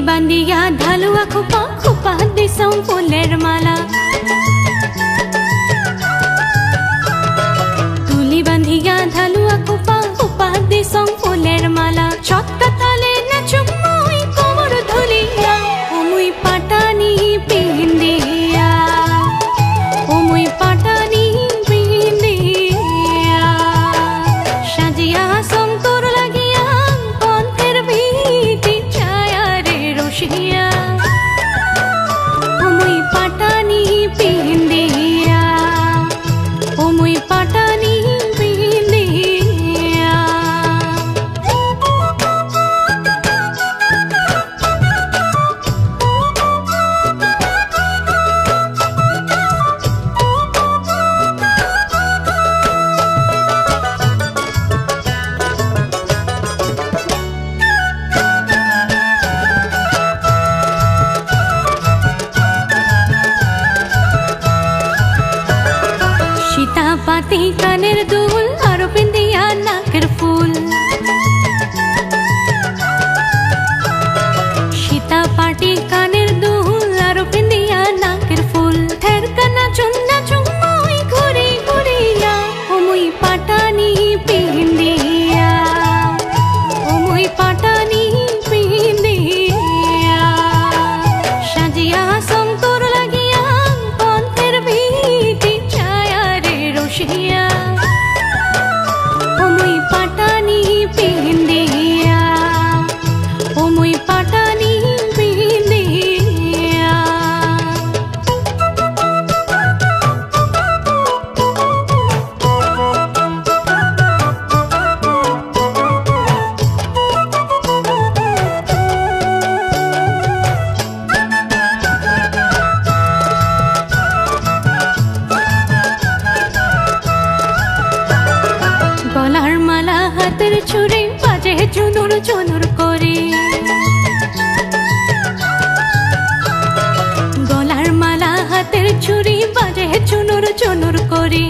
बांधिया ढालुआ खुपा खुपा दिसों फुलेर माला तुली बांधिया ढालुआ खुपा खुपा दिसों फुलेर माला छत्ता ताले नाचुम मुई कोमर धुलिया ओ मुई पाटानी पिंदिया ओ मुई पाटानी पिंदिया साजिया संतोर लागिया पंथेर भीति छाया रे रोशिया ओ मुई पाटानी पिंदिया ओ मुई पाटानी पिंदिया सीता पाती कानेर दुल आरो पिंदिया नाकेर फुल सीता पाटी कानेर दुल आरो पिंदिया नाकेर फुल थेर कना चुन्ना चुम्मोई घुरी घुरिया ओ मुई पाटानी पिंदिया ओ मुई पाटानी पिंदिया साजिया संतोर लागिया पंथेर भीति छाया रे रोशिया ओ मुई पाटानी पिंदिया ओ मुई पाटानी पिंदिया गलार माला हाथेर छुरी बाजे चुनुर चुनुर करे गलार माला हाथेर छुरी बाजे चुनुर चुनुर करे